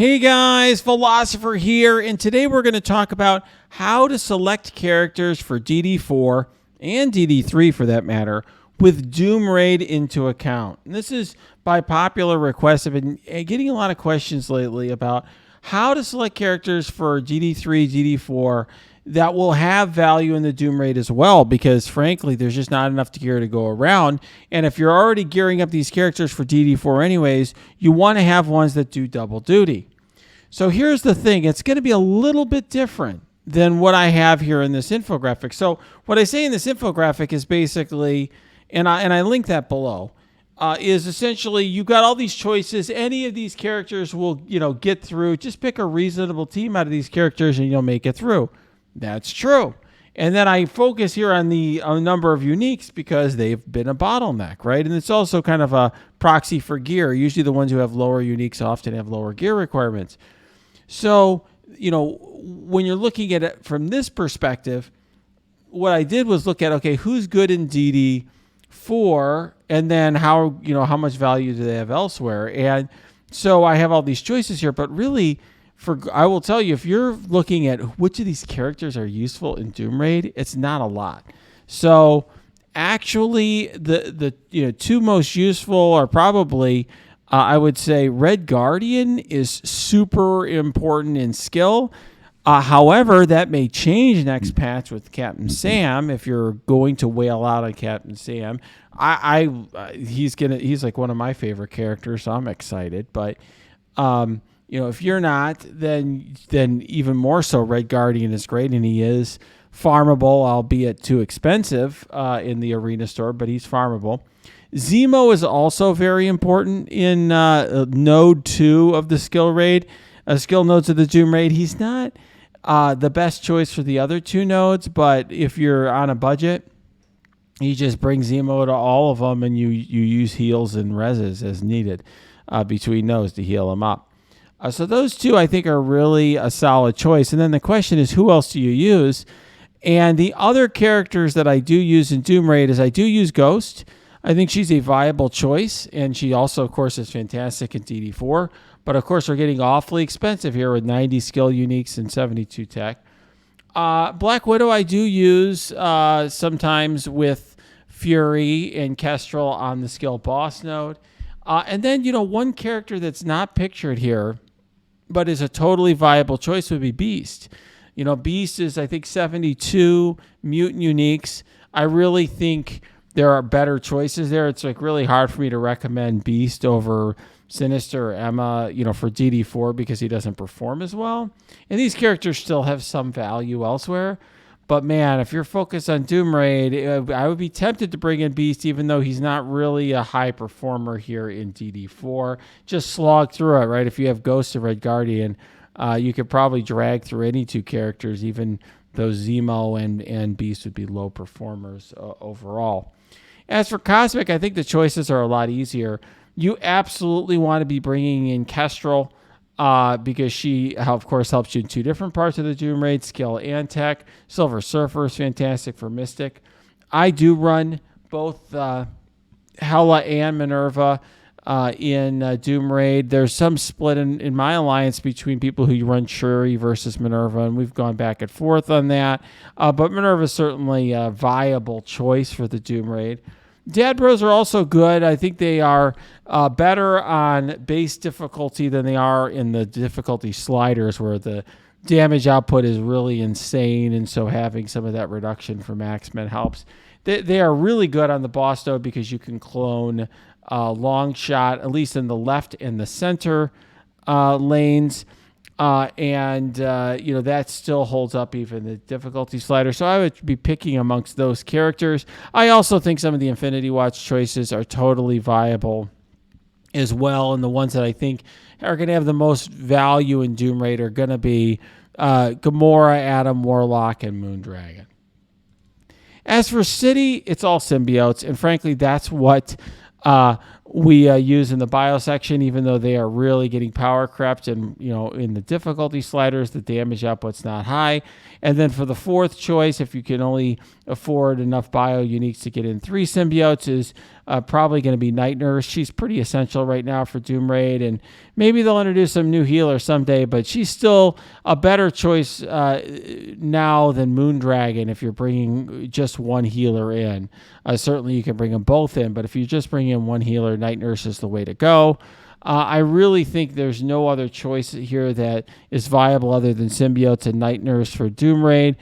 Hey guys, Philosopher here, and today we're going to talk about how to select characters for DD4 and DD3 for that matter with Doom Raid into account. And this is by popular request. I've been getting a lot of questions lately about how to select characters for DD3, DD4 that will have value in the Doom Raid as well, because frankly, there's just not enough gear to go around. And if you're already gearing up these characters for DD4 anyways, you want to have ones that do double duty. So here's the thing. It's going to be a little bit different than what I have here in this infographic. So what I say in this infographic is basically, and I link that below, is essentially you got all these choices. Any of these characters will, get through. Just pick a reasonable team out of these characters and you'll make it through. That's true. And then I focus here on the number of uniques because they've been a bottleneck, right? And it's also kind of a proxy for gear. Usually the ones who have lower uniques often have lower gear requirements. So, when you're looking at it from this perspective, what I did was look at, okay, who's good in DD4 and then how much value do they have elsewhere? And so I have all these choices here, but really, I will tell you, if you're looking at which of these characters are useful in Doom Raid, it's not a lot. So actually, the two most useful are probably, I would say, Red Guardian is super important in skill. However, that may change next patch with Captain Sam if you're going to wail out on Captain Sam. He's like one of my favorite characters, so I'm excited. But if you're not, then even more so, Red Guardian is great, and he is farmable, albeit too expensive in the arena store, but he's farmable. Zemo is also very important in node 2 of the skill nodes of the Doom Raid. He's not the best choice for the other two nodes, but if you're on a budget, you just bring Zemo to all of them, and you use heals and reses as needed between nodes to heal them up. So those two, I think, are really a solid choice. And then the question is, who else do you use? And the other characters that I do use in Doom Raid is I do use Ghost. I think she's a viable choice, and she also, of course, is fantastic in DD4. But, of course, we're getting awfully expensive here with 90 skill uniques and 72 tech. Black Widow I do use sometimes with Fury and Kestrel on the skill boss node. And then, one character that's not pictured here but is a totally viable choice would be Beast. Beast is, I think, 72 mutant uniques. I really think there are better choices there. It's like really hard for me to recommend Beast over Sinister or Emma, for DD4 because he doesn't perform as well. And these characters still have some value elsewhere. But man, if you're focused on Doom Raid, I would be tempted to bring in Beast, even though he's not really a high performer here in DD4. Just slog through it, right? If you have Ghost of Red Guardian, you could probably drag through any two characters, even though Zemo and Beast would be low performers overall. As for Cosmic, I think the choices are a lot easier. You absolutely want to be bringing in Kestrel, because she, of course, helps you in two different parts of the Doom Raid, skill and tech. Silver Surfer is fantastic for Mystic. I do run both Hela and Minerva in Doom Raid. There's some split in my alliance between people who run Shuri versus Minerva, and we've gone back and forth on that. But Minerva is certainly a viable choice for the Doom Raid. Dad Bros are also good. I think they are better on base difficulty than they are in the difficulty sliders, where the damage output is really insane, and so having some of that reduction for Maxmen helps. They are really good on the boss node because you can clone long shot, at least in the left and the center lanes. That still holds up even the difficulty slider. So I would be picking amongst those characters. I also think some of the Infinity Watch choices are totally viable as well. And the ones that I think are going to have the most value in Doom Raid are going to be Gamora, Adam Warlock, and Moondragon. As for City, it's all symbiotes. And frankly, that's what we use in the bio section, even though they are really getting power crept, and in the difficulty sliders, the damage output's not high. And then for the fourth choice, if you can only afford enough bio uniques to get in 3 symbiotes, is probably going to be Night Nurse. She's pretty essential right now for Doom Raid, and maybe they'll introduce some new healer someday, but she's still a better choice now than Moondragon if you're bringing just one healer in. Certainly you can bring them both in, but if you just bring in one healer, Night Nurse is the way to go. I really think there's no other choice here that is viable other than Symbiotes and Night Nurse for Doom Raid.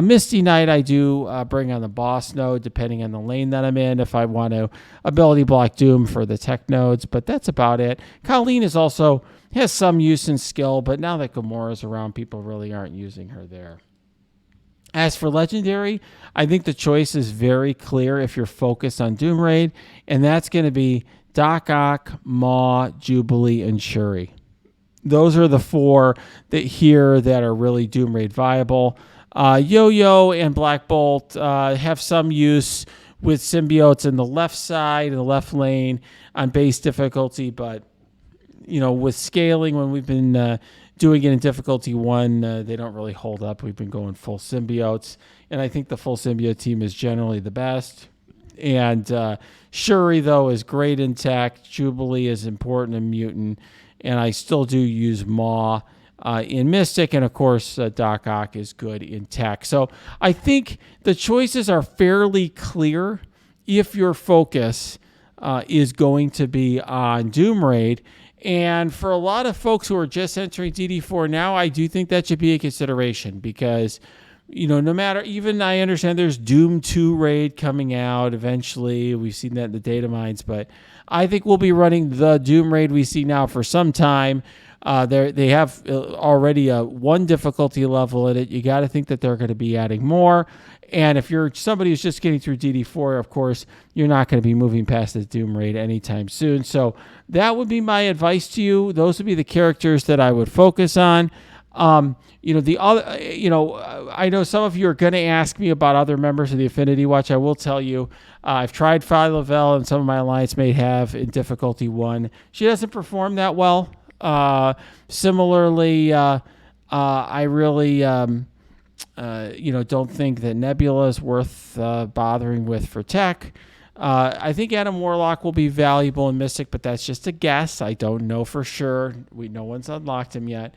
Misty Knight I do bring on the boss node, depending on the lane that I'm in, if I want to ability block Doom for the tech nodes, but that's about it. Colleen is also has some use in skill, but now that Gamora's around, people really aren't using her there. As for Legendary, I think the choice is very clear if you're focused on Doom Raid, and that's going to be Doc Ock, Maw, Jubilee, and Shuri. Those are the 4 that are really Doom Raid viable. Yo-Yo and Black Bolt have some use with symbiotes in the left side, in the left lane on base difficulty, but with scaling, when we've been doing it in difficulty 1, they don't really hold up. We've been going full symbiotes, and I think the full symbiote team is generally the best. And Shuri, though, is great in tech. Jubilee is important in mutant, and I still do use Maw in Mystic, and of course Doc Ock is good in tech. So I think the choices are fairly clear if your focus is going to be on Doom Raid. And for a lot of folks who are just entering DD4 now, I do think that should be a consideration, because no matter, even I understand there's Doom 2 Raid coming out eventually. We've seen that in the data mines, but I think we'll be running the Doom Raid we see now for some time. They have already a 1 difficulty level in it. You got to think that they're going to be adding more. And if you're somebody who's just getting through DD4, of course, you're not going to be moving past the Doom Raid anytime soon. So that would be my advice to you. Those would be the characters that I would focus on. The other, I know some of you are going to ask me about other members of the Affinity Watch. I will tell you, I've tried Phyla-Vell, and some of my alliance may have in difficulty 1. She doesn't perform that well. Similarly, I really, don't think that Nebula is worth bothering with for tech. I think Adam Warlock will be valuable in Mystic, but that's just a guess. I don't know for sure. No one's unlocked him yet.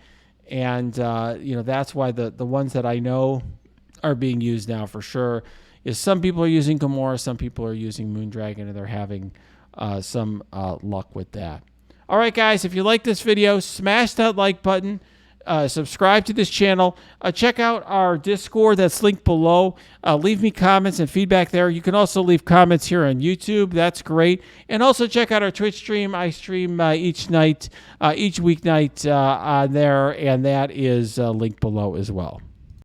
And, that's why the ones that I know are being used now for sure is some people are using Gamora, some people are using Moondragon, and they're having some luck with that. All right, guys, if you like this video, smash that like button. Subscribe to this channel. Check out our Discord that's linked below. Leave me comments and feedback there. You can also leave comments here on YouTube. That's great. And also check out our Twitch stream. I stream each weeknight on there, and that is linked below as well.